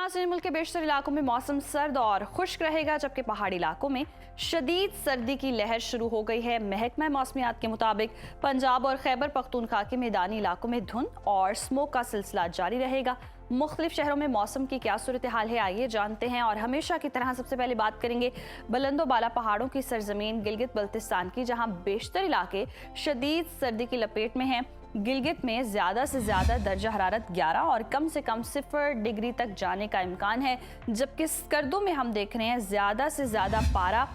नाज़रीन, मुल्क के बेशतर इलाकों में मौसम सर्द और खुश्क रहेगा, जबकि पहाड़ी इलाकों में शदीद सर्दी की लहर शुरू हो गई है। महकमा मौसमियात के मुताबिक पंजाब और खैबर पख्तूनख्वा के मैदानी इलाकों में धुंध और स्मोक का सिलसिला जारी रहेगा। मुख्तलिफ शहरों में मौसम की क्या सूरत हाल है, आइए जानते हैं। और हमेशा की तरह सबसे पहले बात करेंगे बुलंदो बाला पहाड़ों की सरजमीन गिलगित बल्तिस्तान की, जहां बेशतर इलाके शदीद सर्दी की लपेट में हैं। गिलगित में ज़्यादा से ज़्यादा दर्जा हरारत 11 और कम से कम 0 डिग्री तक जाने का इम्कान है, जबकि स्कर्दो में हम देख रहे हैं ज़्यादा से ज़्यादा पारा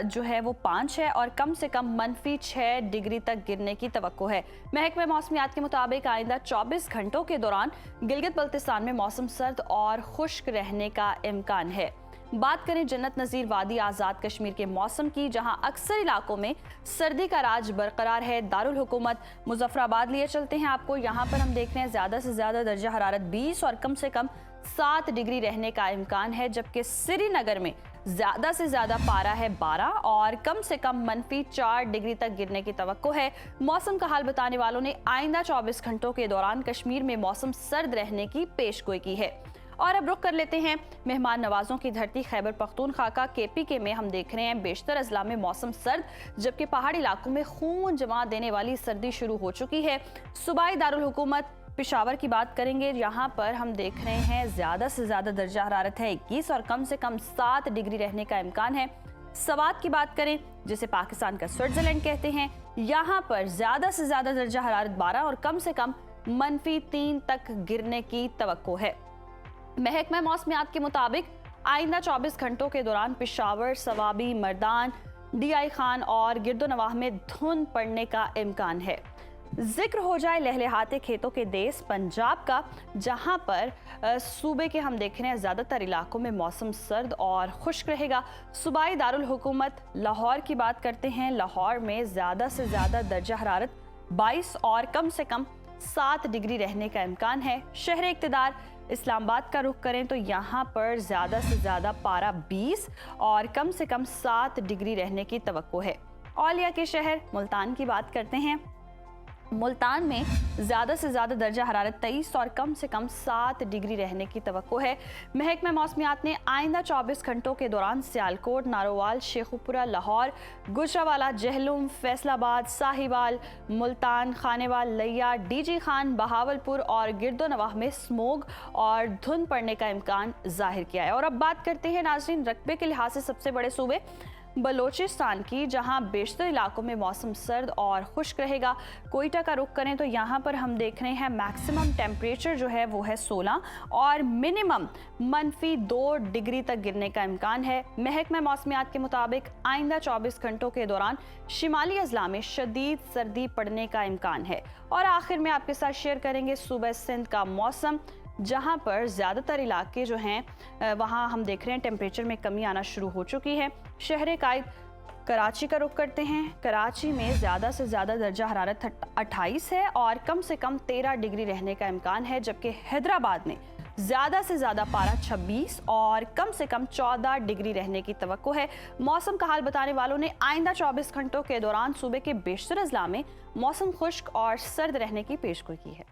जो है वो 5 है और कम से कम -6 डिग्री तक गिरने की तवक्को है। महकमा मौसमियात के मुताबिक आइंदा 24 घंटों के दौरान गिलगित बल्तिस्तान में मौसम सर्द और खुश्क रहने का इम्कान है। बात करें जन्नत नज़ीर वादी आज़ाद कश्मीर के मौसम की, जहां अक्सर इलाकों में सर्दी का राज बरकरार है। दारुल हुकूमत मुजफ्फराबाद लिए चलते हैं आपको। यहां पर हम देख रहे हैं ज़्यादा से ज़्यादा दर्जा हरारत 20 और कम से कम 7 डिग्री रहने का इम्कान है, जबकि श्रीनगर में ज़्यादा से ज़्यादा पारा है 12 और कम से कम -4 डिग्री तक गिरने की तवक्को है। मौसम का हाल बताने वालों ने आइंदा 24 घंटों के दौरान कश्मीर में मौसम सर्द रहने की पेशगोई की है। और अब रुख कर लेते हैं मेहमान नवाजों की धरती खैबर पख्तूनख्वा का KPK में। हम देख रहे हैं बेशतर अजला में मौसम सर्द, जबकि पहाड़ी इलाकों में खून जमा देने वाली सर्दी शुरू हो चुकी है। सूबाई दारुल हुकूमत पेशावर की बात करेंगे, यहाँ पर हम देख रहे हैं ज़्यादा से ज़्यादा दर्जा हरारत है 21 और कम से कम 7 डिग्री रहने का इम्कान है। सवात की बात करें, जिसे पाकिस्तान का स्विट्जरलैंड कहते हैं, यहाँ पर ज़्यादा से ज़्यादा दर्जा हरारत 12 और कम से कम -3 तक गिरने की तवक्को है। महकमा मौसमियात के मुताबिक आइंदा 24 घंटों के दौरान पेशावर, सवाबी, मर्दान, DI खान और गिरदोनवाह में धुंध पड़ने का इम्कान है। जिक्र हो जाए लहलहाते खेतों के देश पंजाब का, जहां पर सूबे के हम देख रहे हैं ज़्यादातर इलाकों में मौसम सर्द और खुश्क रहेगा। सूबाई दारुल हुकूमत लाहौर की बात करते हैं। लाहौर में ज़्यादा से ज़्यादा दर्जा हरारत 22 और कम से कम 7 डिग्री रहने का इम्कान है। शहर इक़्तिदार इस्लामाबाद का रुख करें तो यहाँ पर ज़्यादा से ज़्यादा पारा 20 और कम से कम 7 डिग्री रहने की तवक्को है। औलिया के शहर मुल्तान की बात करते हैं। मुल्तान में ज़्यादा से ज़्यादा दर्जा हरारत 23 और कम से कम 7 डिग्री रहने की तवक्को है। महकमा मौसमियात ने आइंदा 24 घंटों के दौरान सियालकोट, नारोवाल, शेखुपुरा, लाहौर, गुजरावाला, जहलुम, फैसलाबाद, साहिवाल, मुल्तान, खानेवाल, लिया, DG खान, बहावलपुर और गिरदोनवाह में स्मोग और धुंध पड़ने का इम्कान जाहिर किया है। और अब बात करते हैं नाज़रीन रकबे के लिहाज से सबसे बड़े सूबे बलोचिस्तान की, जहां बेशतर इलाकों में मौसम सर्द और खुश्क रहेगा। कोयटा का रुख करें तो यहां पर हम देख रहे हैं मैक्सिमम टेम्परेचर जो है वो है 16 और मिनिमम -2 डिग्री तक गिरने का इम्कान है। महकमा मौसमियात के मुताबिक आइंदा 24 घंटों के दौरान शिमाली अजला में शदीद सर्दी पड़ने का इम्कान है। और आखिर में आपके साथ शेयर करेंगे सूबा सिंध का मौसम, जहां पर ज़्यादातर इलाके जो हैं वहां हम देख रहे हैं टेम्परेचर में कमी आना शुरू हो चुकी है। शहर कायद कराची का रुख करते हैं। कराची में ज़्यादा से ज़्यादा दर्जा हरारत 28 है और कम से कम 13 डिग्री रहने का इम्कान है, जबकि हैदराबाद में ज़्यादा से ज़्यादा पारा 26 और कम से कम 14 डिग्री रहने की तवक्को है। मौसम का हाल बताने वालों ने आइंदा 24 घंटों के दौरान सूबे के बेशतर अजला में मौसम खुश्क और सर्द रहने की पेशगोई की है।